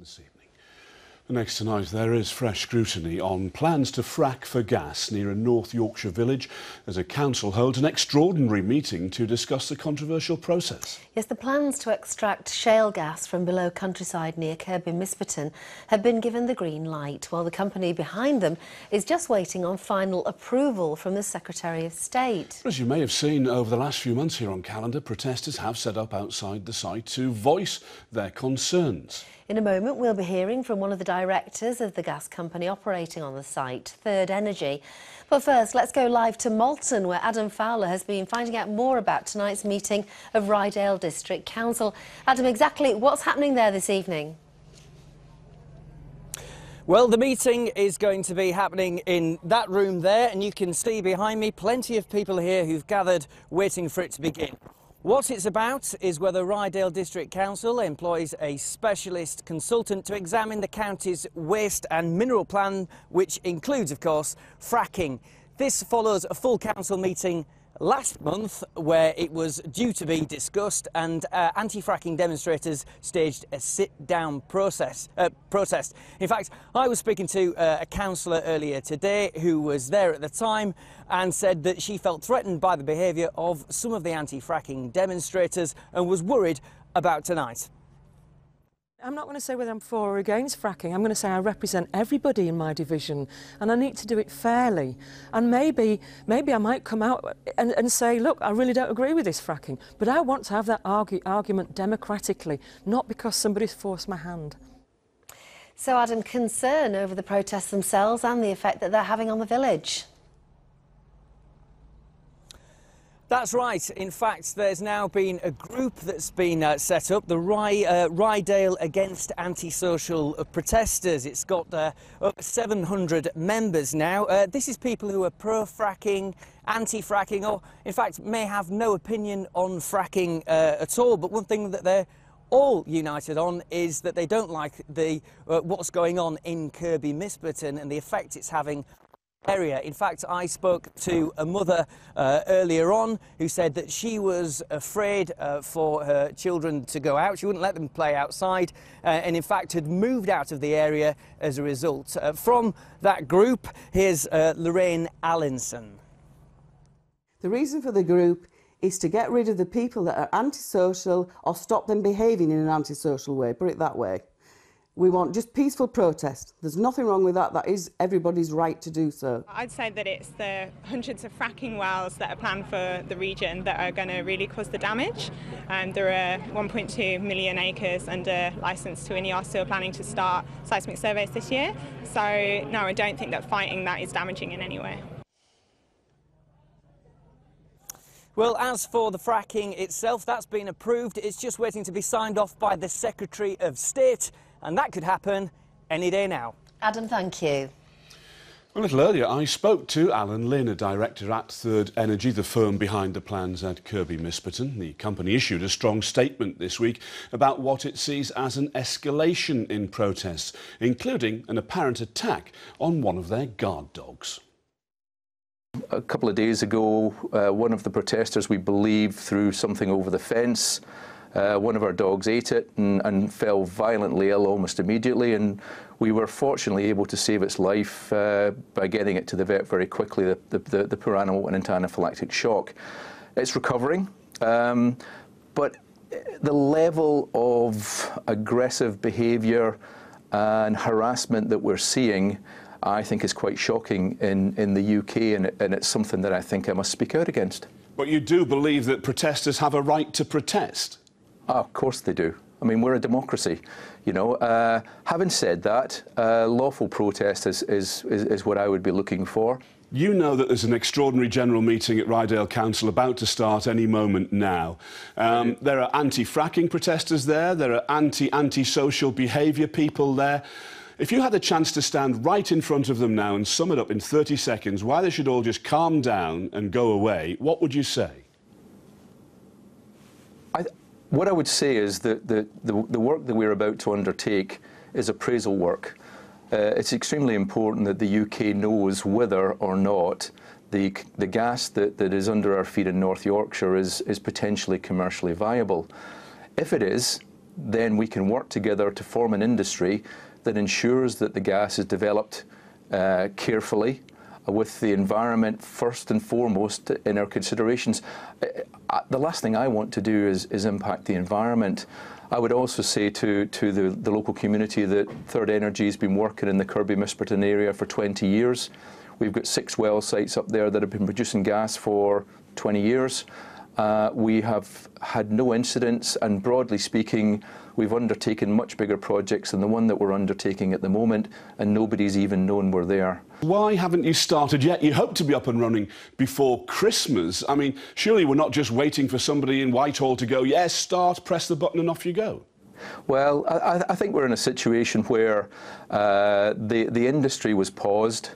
this evening. Next tonight, there is fresh scrutiny on plans to frack for gas near a North Yorkshire village as a council holds an extraordinary meeting to discuss the controversial process. Yes, the plans to extract shale gas from below countryside near Kirby Misperton have been given the green light, while the company behind them is just waiting on final approval from the Secretary of State. As you may have seen over the last few months here on Calendar, protesters have set up outside the site to voice their concerns. In a moment, we'll be hearing from one of the directors of the gas company operating on the site, Third Energy. But first, let's go live to Malton, where Adam Fowler has been finding out more about tonight's meeting of Ryedale District Council. Adam, exactly what's happening there this evening? Well, the meeting is going to be happening in that room there, and you can see behind me plenty of people here who've gathered waiting for it to begin. What it's about is whether Ryedale District Council employs a specialist consultant to examine the county's waste and mineral plan, which includes, of course, fracking. This follows a full council meeting last month where it was due to be discussed, and anti-fracking demonstrators staged a sit-down protest. In fact, I was speaking to a councillor earlier today who was there at the time and said that she felt threatened by the behaviour of some of the anti-fracking demonstrators and was worried about tonight. I'm not going to say whether I'm for or against fracking. I'm going to say I represent everybody in my division and I need to do it fairly. And maybe I might come out and say, look, I really don't agree with this fracking, but I want to have that argument democratically, not because somebody's forced my hand. So, Adam, concern over the protests themselves and the effect that they're having on the village? That's right. In fact, there's now been a group that's been set up, the Ryedale Against Antisocial Protesters. It's got over 700 members now. This is people who are pro-fracking, anti-fracking, or in fact may have no opinion on fracking at all. But one thing that they're all united on is that they don't like what's going on in Kirby Misperton and the effect it's having area. In fact, I spoke to a mother earlier on who said that she was afraid for her children to go out. She wouldn't let them play outside and in fact had moved out of the area as a result. From that group, here's Lorraine Allinson. The reason for the group is to get rid of the people that are antisocial or stop them behaving in an antisocial way, put it that way. We want just peaceful protest. There's nothing wrong with that. That is everybody's right to do so. I'd say that it's the hundreds of fracking wells that are planned for the region that are going to really cause the damage. There are 1.2 million acres under licence to INEOS who are planning to start seismic surveys this year. So no, I don't think that fighting that is damaging in any way. Well, as for the fracking itself, that's been approved. It's just waiting to be signed off by the Secretary of State, and that could happen any day now. Adam, thank you. A little earlier, I spoke to Alan Lynn, a director at Third Energy, the firm behind the plans at Kirby Misperton. The company issued a strong statement this week about what it sees as an escalation in protests, including an apparent attack on one of their guard dogs. A couple of days ago, one of the protesters, we believe, threw something over the fence. One of our dogs ate it and fell violently ill almost immediately, and we were fortunately able to save its life by getting it to the vet very quickly. The poor animal went into anaphylactic shock. It's recovering, but the level of aggressive behaviour and harassment that we're seeing, I think, is quite shocking in the UK, and it's something that I think I must speak out against. But you do believe that protesters have a right to protest? Oh, of course they do. I mean, we're a democracy, you know. Having said that, lawful protest is what I would be looking for. You know that there's an extraordinary general meeting at Ryedale Council about to start any moment now. There are anti-fracking protesters there. There are anti-social behaviour people there. If you had the chance to stand right in front of them now and sum it up in 30 seconds why they should all just calm down and go away, what would you say? What I would say is that the work that we're about to undertake is appraisal work. It's extremely important that the UK knows whether or not the gas that is under our feet in North Yorkshire is potentially commercially viable. If it is, then we can work together to form an industry that ensures that the gas is developed carefully, with the environment first and foremost in our considerations. The last thing I want to do is impact the environment. I would also say to the local community that Third Energy has been working in the Kirby Misperton area for 20 years. We've got 6 well sites up there that have been producing gas for 20 years. We have had no incidents, and broadly speaking, we've undertaken much bigger projects than the one that we're undertaking at the moment, and nobody's even known we're there. Why haven't you started yet? You hope to be up and running before Christmas. I mean, surely we're not just waiting for somebody in Whitehall to go, yes, start, press the button and off you go. Well, I think we're in a situation where the industry was paused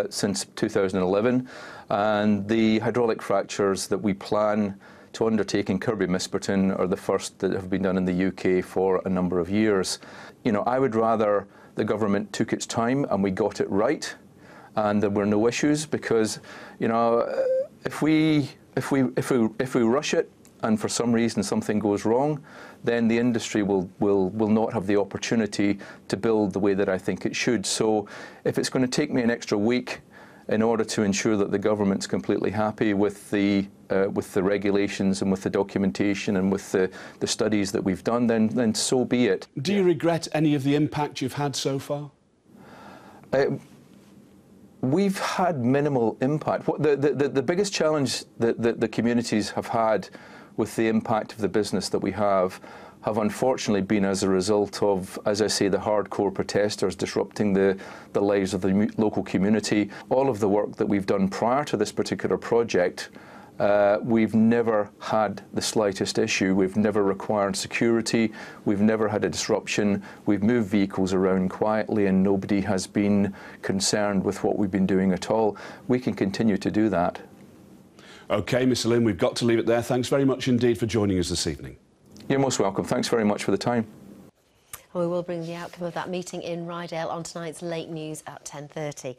since 2011, and the hydraulic fractures that we plan to undertake in Kirby Misperton are the first that have been done in the UK for a number of years. You know, I would rather the government took its time and we got it right, and there were no issues, because, you know, if we rush it and for some reason something goes wrong, then the industry will not have the opportunity to build the way that I think it should. So if it's going to take me an extra week in order to ensure that the government's completely happy with the regulations and with the documentation and with the studies that we've done, then so be it. Do you regret any of the impact you've had so far? We've had minimal impact. The biggest challenge that the communities have had with the impact of the business that we have unfortunately been as a result of, as I say, the hardcore protesters disrupting the lives of the local community. All of the work that we've done prior to this particular project, we've never had the slightest issue. We've never required security. We've never had a disruption. We've moved vehicles around quietly and nobody has been concerned with what we've been doing at all. We can continue to do that. OK, Mr Lynn, we've got to leave it there. Thanks very much indeed for joining us this evening. You're most welcome. Thanks very much for the time. We will bring the outcome of that meeting in Rydale on tonight's late news at 10:30.